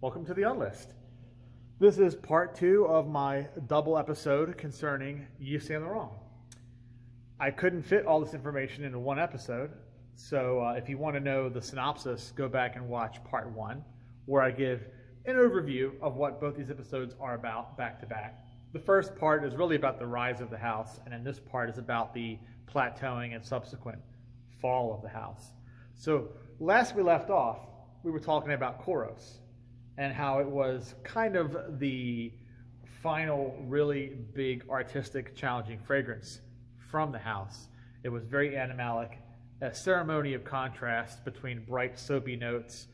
Welcome to the Unlist. This is part 2 of my double episode concerning Yves Saint Laurent. I couldn't fit all this information into one episode, so if you want to know the synopsis, go back and watch part 1, where I give an overview of what both these episodes are about back to back. The first part is really about the rise of the house, and then this part is about the plateauing and subsequent fall of the house. So last we left off, we were talking about Kouros and how it was kind of the final really big artistic challenging fragrance from the house. It was very animalic, a ceremony of contrast between bright soapy notes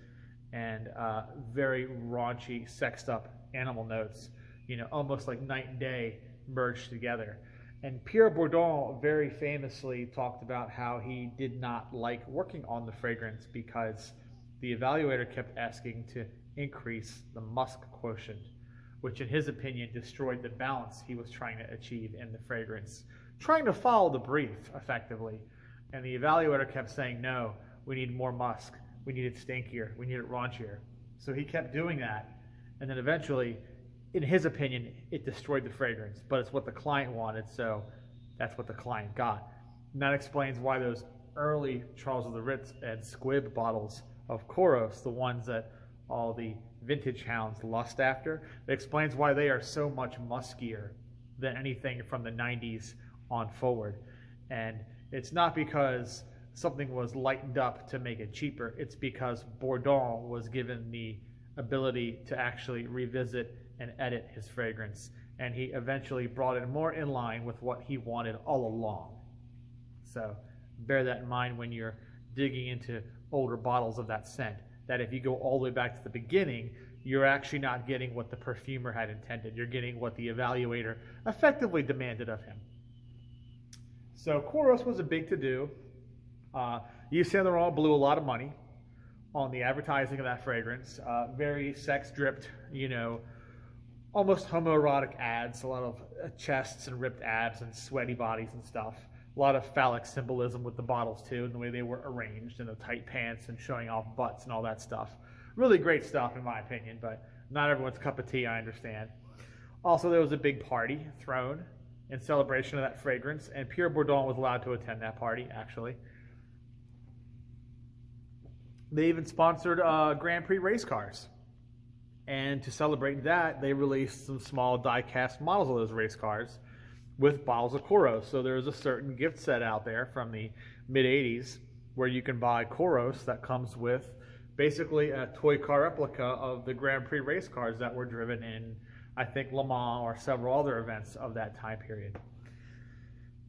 and very raunchy sexed up animal notes, almost like night and day merged together. And Pierre Bourdon very famously talked about how he did not like working on the fragrance because the evaluator kept asking to increase the musk quotient, which in his opinion destroyed the balance he was trying to achieve in the fragrance, trying to follow the brief effectively. And the evaluator kept saying, no, we need more musk, we need it stinkier, we need it raunchier. So he kept doing that, and then eventually, in his opinion, it destroyed the fragrance, but it's what the client wanted, so that's what the client got. And that explains why those early Charles of the Ritz and Squib bottles of Kouros, the ones that all the vintage hounds lust after, it explains why they are so much muskier than anything from the 90s on forward. And it's not because something was lightened up to make it cheaper, it's because Bourdon was given the ability to actually revisit and edit his fragrance, and he eventually brought it more in line with what he wanted all along. So bear that in mind when you're digging into older bottles of that scent, that if you go all the way back to the beginning, you're actually not getting what the perfumer had intended. You're getting what the evaluator effectively demanded of him. So Kouros was a big to-do. Yves Saint Laurent blew a lot of money on the advertising of that fragrance. Very sex-dripped, almost homoerotic ads, a lot of chests and ripped abs and sweaty bodies and stuff. A lot of phallic symbolism with the bottles too, and the way they were arranged, and the tight pants and showing off butts and all that stuff. Really great stuff in my opinion, but not everyone's cup of tea, I understand. Also, there was a big party thrown in celebration of that fragrance, and Pierre Bourdon was allowed to attend that party, actually. They even sponsored Grand Prix race cars. And to celebrate that, they released some small die-cast models of those race cars with bottles of Kouros. So there's a certain gift set out there from the mid-'80s where you can buy Kouros that comes with basically a toy car replica of the Grand Prix race cars that were driven in, I think, Le Mans or several other events of that time period.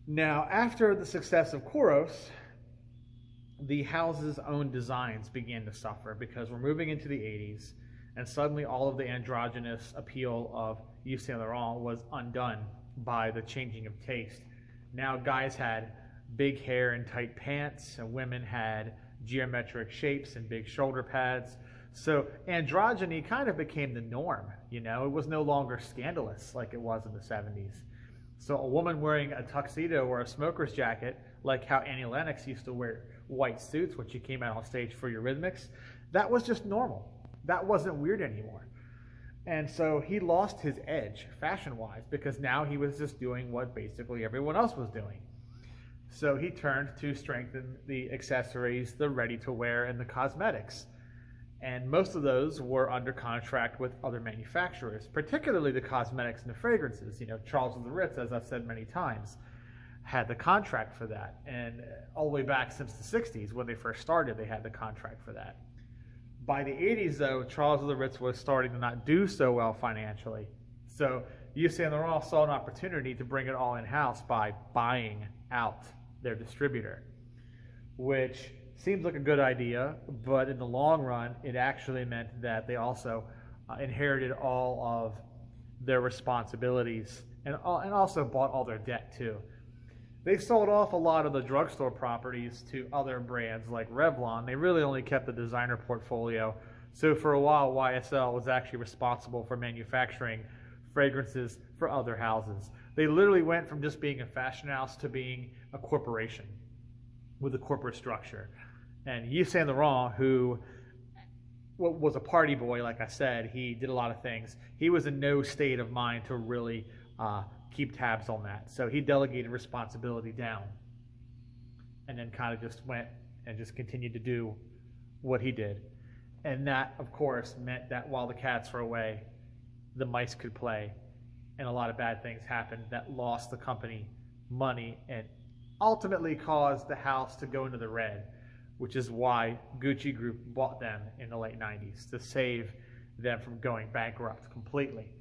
Now, after the success of Kouros, the house's own designs began to suffer because we're moving into the 80s, and suddenly all of the androgynous appeal of Yves Saint Laurent was undone by the changing of taste. Now guys had big hair and tight pants, and women had geometric shapes and big shoulder pads. So androgyny kind of became the norm, It was no longer scandalous like it was in the 70s. So a woman wearing a tuxedo or a smoker's jacket, like how Annie Lennox used to wear white suits when she came out on stage for Eurythmics, that was just normal. That wasn't weird anymore. And so he lost his edge fashion-wise because now he was just doing what basically everyone else was doing. So he turned to strengthen the accessories, the ready-to-wear, and the cosmetics. And most of those were under contract with other manufacturers, particularly the cosmetics and the fragrances. Charles of the Ritz, as I've said many times, had the contract for that. And all the way back since the 60s, when they first started, they had the contract for that. By the 80s, though, Charles of the Ritz was starting to not do so well financially. So Yves Saint Laurent saw an opportunity to bring it all in-house by buying out their distributor, which seems like a good idea, but in the long run, it actually meant that they also inherited all of their responsibilities and also bought all their debt, too. They sold off a lot of the drugstore properties to other brands like Revlon. They really only kept the designer portfolio. So for a while, YSL was actually responsible for manufacturing fragrances for other houses. They literally went from just being a fashion house to being a corporation with a corporate structure. And Yves Saint Laurent, who was a party boy, like I said. He did a lot of things. He was in no state of mind to really keep tabs on that. So he delegated responsibility down and then kind of just went and just continued to do what he did. And that, of course, meant that while the cats were away, the mice could play, and a lot of bad things happened that lost the company money and ultimately caused the house to go into the red, which is why Gucci Group bought them in the late 90s to save them from going bankrupt completely.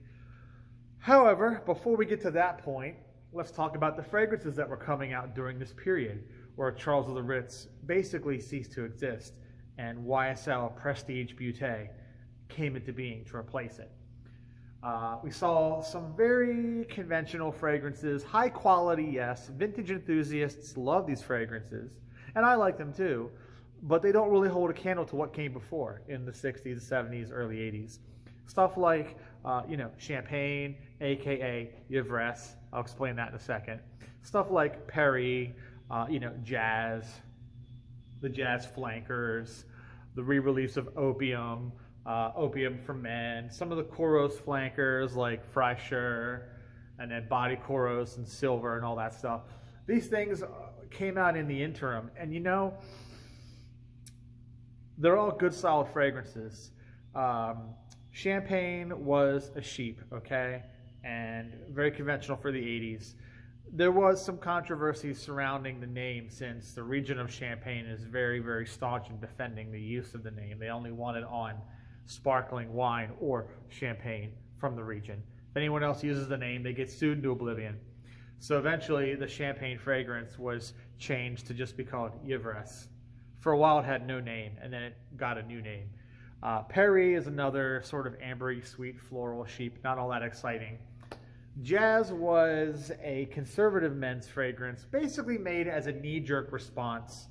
However, before we get to that point, let's talk about the fragrances that were coming out during this period where Charles of the Ritz basically ceased to exist and YSL Prestige Beauté came into being to replace it. We saw some very conventional fragrances, high quality, yes. Vintage enthusiasts love these fragrances, and I like them too, but they don't really hold a candle to what came before in the 60s, 70s, early 80s. Stuff like, Champagne, aka Yves. I'll explain that in a second. Stuff like Perry, Jazz, the Jazz Flankers, the re-release of Opium, Opium for Men, some of the Kouros flankers like Frischer, and then Body Kouros and Silver and all that stuff. These things came out in the interim, and they're all good, solid fragrances. Champagne was a sheep, okay, and very conventional for the 80s. There was some controversy surrounding the name since the region of Champagne is very, very staunch in defending the use of the name. They only want it on sparkling wine or champagne from the region. If anyone else uses the name, they get sued into oblivion. So eventually the champagne fragrance was changed to just be called Yves. For a while it had no name, and then it got a new name. Perry is another sort of ambery, sweet, floral sheep, not all that exciting. Jazz was a conservative men's fragrance, basically made as a knee-jerk response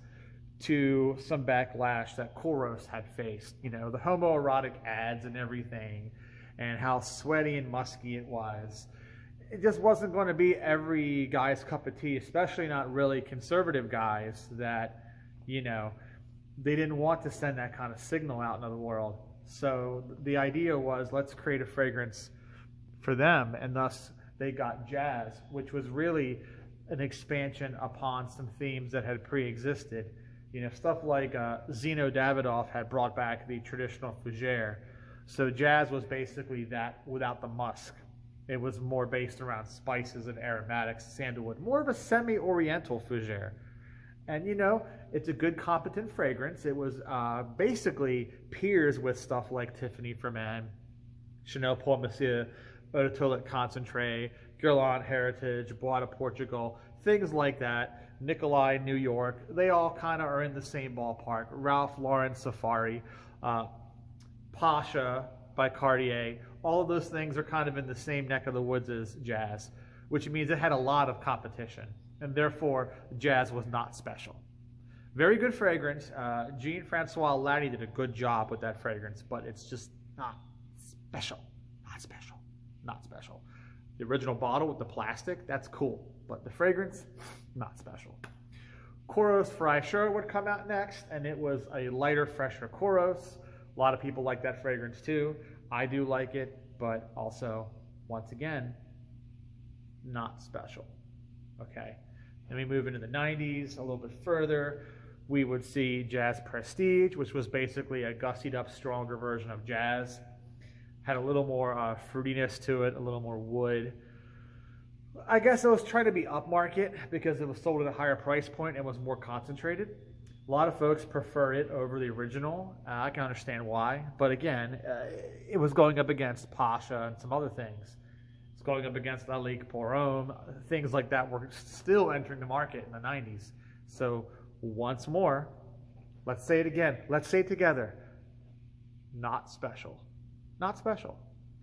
to some backlash that Kouros had faced. The homoerotic ads and everything, and how sweaty and musky it was. It just wasn't going to be every guy's cup of tea, especially not really conservative guys that, they didn't want to send that kind of signal out into the world. So the idea was, let's create a fragrance for them, and thus they got Jazz, which was really an expansion upon some themes that had pre-existed. Stuff like Zino Davidoff had brought back the traditional fougere. So Jazz was basically that without the musk. It was more based around spices and aromatics, sandalwood, more of a semi-oriental fougere. And it's a good, competent fragrance. It was basically peers with stuff like Tiffany for Men, Chanel Pour Monsieur, Eau de Toilette Concentré, Guerlain Heritage, Bois de Portugal, things like that. Nicolai, New York, they all kind of are in the same ballpark. Ralph Lauren Safari, Pasha by Cartier, all of those things are kind of in the same neck of the woods as Jazz, which means it had a lot of competition, and therefore Jazz was not special. Very good fragrance. Jean-Francois Latty did a good job with that fragrance, but it's just not special. Not special. Not special. The original bottle with the plastic, that's cool, but the fragrance, not special. Kouros Frischer would come out next, and it was a lighter, fresher Kouros. A lot of people like that fragrance too. I do like it, but also, once again, not special. Okay. Then we move into the 90s, a little bit further. We would see Jazz Prestige, which was basically a gussied up, stronger version of Jazz. Had a little more fruitiness to it, a little more wood. I guess it was trying to be upmarket because it was sold at a higher price point and was more concentrated. A lot of folks prefer it over the original. I can understand why. But again, it was going up against Pasha and some other things. It's going up against La Ligue Pour Homme. Things like that were still entering the market in the 90s. So once more, let's say it again. Let's say it together. Not special. Not special.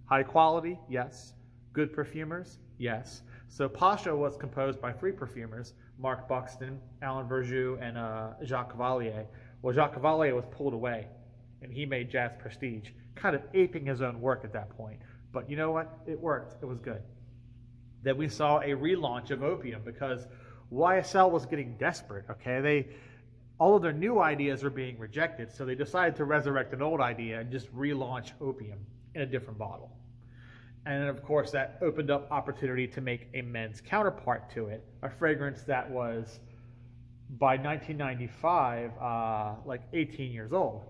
High quality, yes. Good perfumers, yes. So Pasha was composed by 3 perfumers, Mark Buxton, Alan Verjus, and Jacques Cavalier. Well, Jacques Cavalier was pulled away, and he made Jazz Prestige, kind of aping his own work at that point. But you know what? It worked. It was good. Then we saw a relaunch of Opium because YSL was getting desperate, okay? all of their new ideas are being rejected, so they decided to resurrect an old idea and just relaunch opium in a different bottle. And then, of course, that opened up opportunity to make a men's counterpart to it, a fragrance that was, by 1995, like 18 years old.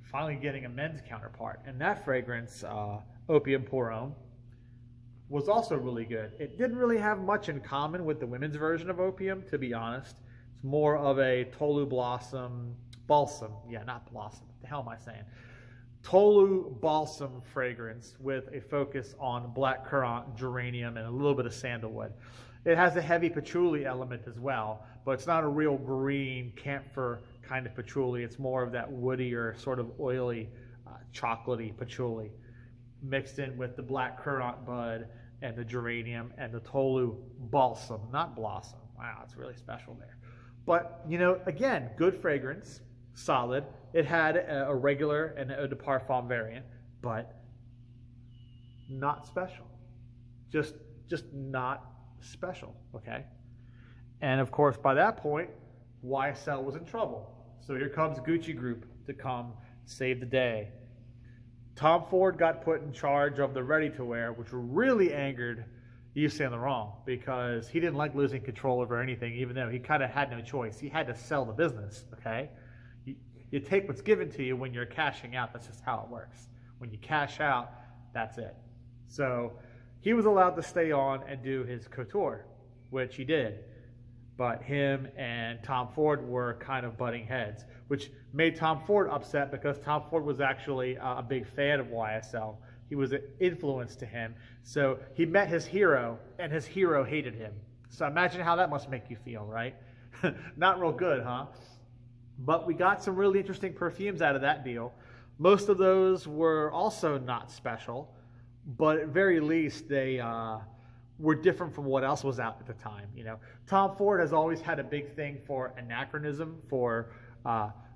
Finally getting a men's counterpart. And that fragrance, Opium Pour Homme, was also really good. It didn't really have much in common with the women's version of opium, to be honest. It's more of a Tolu balsam, yeah, not blossom, what the hell am I saying? Tolu balsam fragrance with a focus on black currant, geranium, and a little bit of sandalwood. It has a heavy patchouli element as well, but it's not a real green camphor kind of patchouli. It's more of that woodier, sort of oily, chocolatey patchouli, mixed in with the black currant bud and the geranium and the Tolu balsam, not blossom. Wow, it's really special there. But, you know, again, good fragrance, solid. It had a regular and a eau de parfum variant, but not special. Just not special, okay? And of course, by that point, YSL was in trouble. So here comes Gucci Group to come save the day. Tom Ford got put in charge of the ready-to-wear, which really angered Yves Saint Laurent because he didn't like losing control over anything, even though he kind of had no choice. He had to sell the business, okay? You take what's given to you when you're cashing out. That's just how it works. When you cash out, that's it. So he was allowed to stay on and do his couture, which he did. But him and Tom Ford were kind of butting heads, which made Tom Ford upset because Tom Ford was actually a big fan of YSL. He was an influence to him. So he met his hero, and his hero hated him. So imagine how that must make you feel, right? Not real good, huh? But we got some really interesting perfumes out of that deal. Most of those were also not special, but at very least they were different from what else was out at the time. You know, Tom Ford has always had a big thing for anachronism, for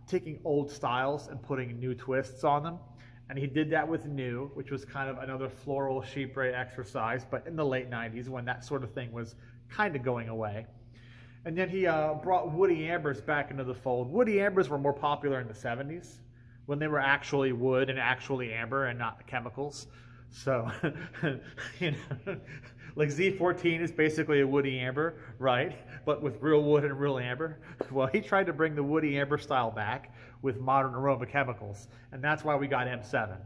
taking old styles and putting new twists on them. And he did that with New, which was kind of another floral chypre exercise, but in the late 90s when that sort of thing was kind of going away. And then he brought woody ambers back into the fold. Woody ambers were more popular in the 70s when they were actually wood and actually amber and not the chemicals. So, you know, like Z14 is basically a woody amber, right? But with real wood and real amber. Well, he tried to bring the woody amber style back with modern aroma chemicals. And that's why we got M7,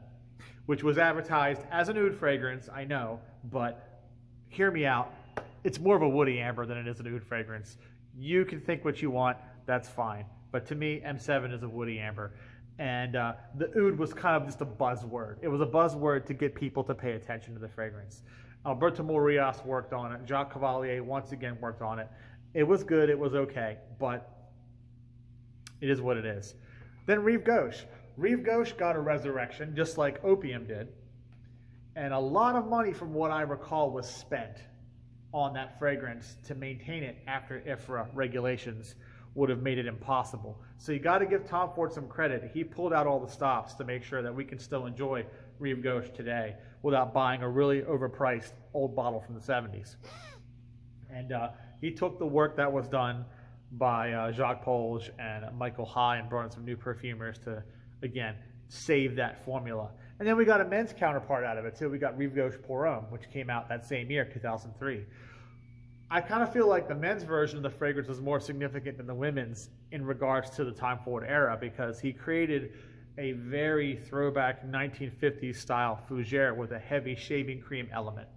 which was advertised as an oud fragrance, I know, but hear me out. It's more of a woody amber than it is an oud fragrance. You can think what you want, that's fine. But to me, M7 is a woody amber. And the oud was kind of just a buzzword. It was a buzzword to get people to pay attention to the fragrance. Alberto Morillas worked on it. Jacques Cavalier once again worked on it. It was good, it was okay, but it is what it is. Then Rive Gauche. Rive Gauche got a resurrection, just like opium did. And a lot of money, from what I recall, was spent on that fragrance to maintain it after IFRA regulations would have made it impossible. So you got to give Tom Ford some credit. He pulled out all the stops to make sure that we can still enjoy Rive Gauche today without buying a really overpriced old bottle from the 70s. And he took the work that was done by Jacques Polge and Michael High and brought in some new perfumers to, again, save that formula. And then we got a men's counterpart out of it too. We got Rive Gauche Pour Homme, which came out that same year, 2003. I kind of feel like the men's version of the fragrance was more significant than the women's in regards to the Tom Ford era, because he created a very throwback 1950s style fougere with a heavy shaving cream element.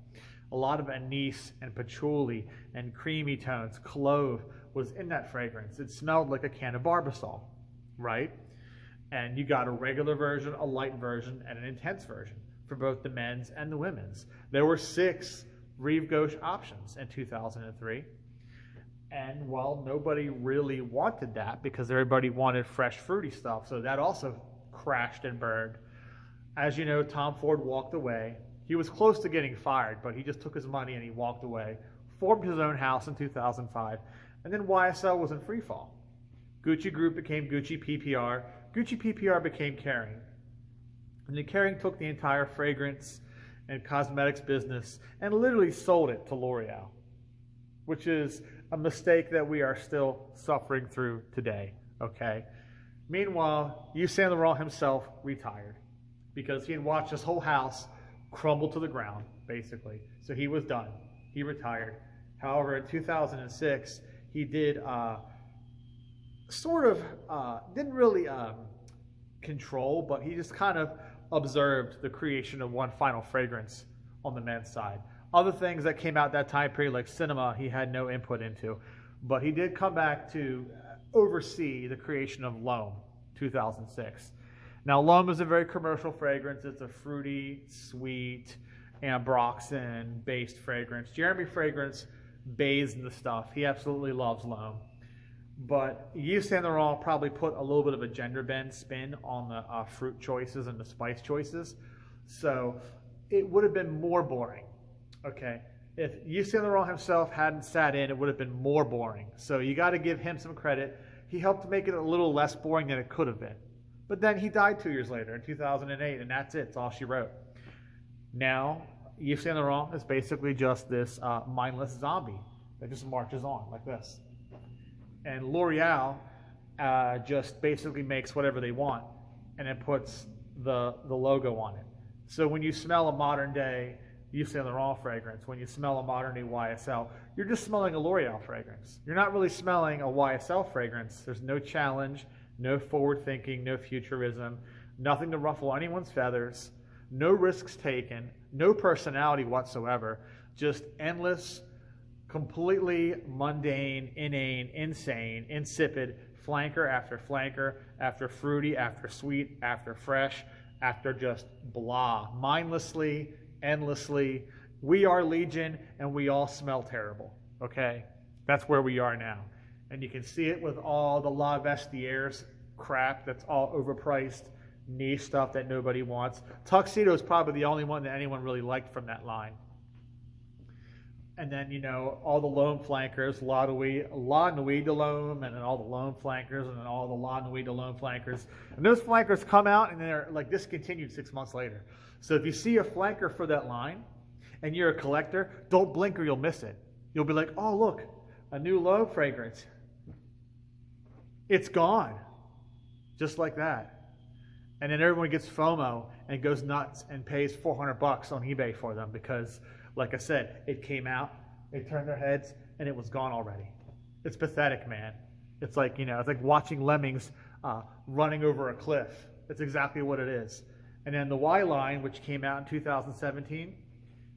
A lot of anise and patchouli and creamy tones. Clove was in that fragrance. It smelled like a can of Barbasol, right? And you got a regular version, a light version, and an intense version for both the men's and the women's. There were 6 Rive Gauche options in 2003. And well, nobody really wanted that because everybody wanted fresh fruity stuff. So that also crashed and burned. As you know, Tom Ford walked away. He was close to getting fired, but he just took his money and he walked away, formed his own house in 2005, and then YSL was in free fall. Gucci Group became Gucci PPR. Gucci PPR became Kering. And then Kering took the entire fragrance and cosmetics business and literally sold it to L'Oreal, which is a mistake that we are still suffering through today. Okay. Meanwhile, Yves Saint Laurent himself retired because he had watched his whole house crumble to the ground, basically. So he was done. He retired. However, in 2006, he did didn't really control, but he just kind of observed the creation of one final fragrance on the men's side. Other things that came out that time period, like cinema, he had no input into. But he did come back to oversee the creation of L'Homme, 2006. Now, L'Homme is a very commercial fragrance. It's a fruity, sweet, ambroxan-based fragrance. Jeremy Fragrance bathes in the stuff. He absolutely loves L'Homme. But Yves Saint Laurent probably put a little bit of a gender bend spin on the fruit choices and the spice choices. So it would have been more boring. Okay, if Yves Saint Laurent himself hadn't sat in, it would have been more boring. So you got to give him some credit. He helped make it a little less boring than it could have been. But then he died 2 years later in 2008, and that's it. It's all she wrote. Now, Yves Saint Laurent is basically just this mindless zombie that just marches on like this. And L'Oreal just basically makes whatever they want and then puts the logo on it. So when you smell a modern day Yves Saint Laurent fragrance, when you smell a modern day YSL, you're just smelling a L'Oreal fragrance. You're not really smelling a YSL fragrance. There's no challenge, no forward thinking, no futurism, nothing to ruffle anyone's feathers, no risks taken, no personality whatsoever, just endless, completely mundane, inane, insane, insipid, flanker after fruity, after sweet, after fresh, after just blah, mindlessly, endlessly. We are Legion, and we all smell terrible, okay? That's where we are now. And you can see it with all the La Vestiaires crap that's all overpriced, niche stuff that nobody wants. Tuxedo is probably the only one that anyone really liked from that line. And then, you know, all the L'Homme flankers, La Nuit de L'Homme, and then all the L'Homme flankers, and then all the La Nuit de L'Homme flankers. And those flankers come out, and they're like discontinued 6 months later. So if you see a flanker for that line, and you're a collector, don't blink or you'll miss it. You'll be like, oh, look, a new L'Homme fragrance. It's gone. Just like that. And then everyone gets FOMO and goes nuts and pays $400 on eBay for them because, like I said, it came out, they turned their heads, and it was gone already. It's pathetic, man. It's like, you know, it's like watching lemmings running over a cliff. That's exactly what it is. And then the Y line, which came out in 2017,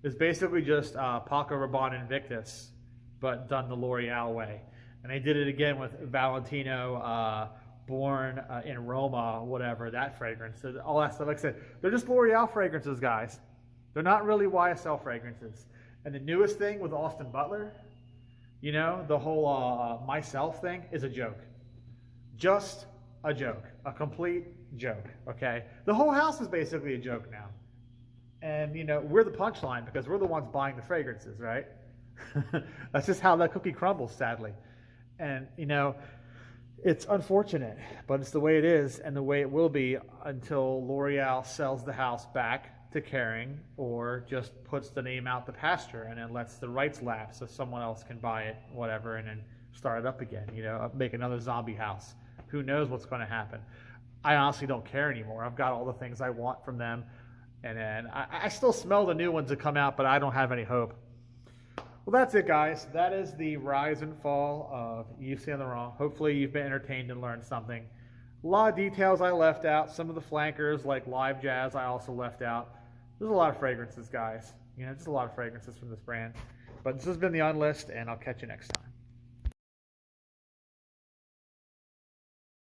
is basically just Paco Rabanne Invictus, but done the L'Oreal way. And they did it again with Valentino, Born in Roma, whatever, that fragrance. So all that stuff, like I said, they're just L'Oreal fragrances, guys. They're not really YSL fragrances. And the newest thing with Austin Butler, you know, the whole myself thing is a joke. Just a joke. A complete joke, okay? The whole house is basically a joke now. And, you know, we're the punchline because we're the ones buying the fragrances, right? That's just how that cookie crumbles, sadly. And, you know, it's unfortunate, but it's the way it is and the way it will be until L'Oreal sells the house back to Kering or just puts the name out the pasture and then lets the rights lapse so someone else can buy it, whatever, and then start it up again, you know, make another zombie house. Who knows what's going to happen? I honestly don't care anymore. I've got all the things I want from them, and then I still smell the new ones that come out, but I don't have any hope. Well, that's it, guys. That is the rise and fall of Yves Saint Laurent. Hopefully you've been entertained and learned something. A lot of details I left out. Some of the flankers, like Live Jazz, I also left out. There's a lot of fragrances, guys. You know, just a lot of fragrances from this brand. But this has been the Unlist, and I'll catch you next time.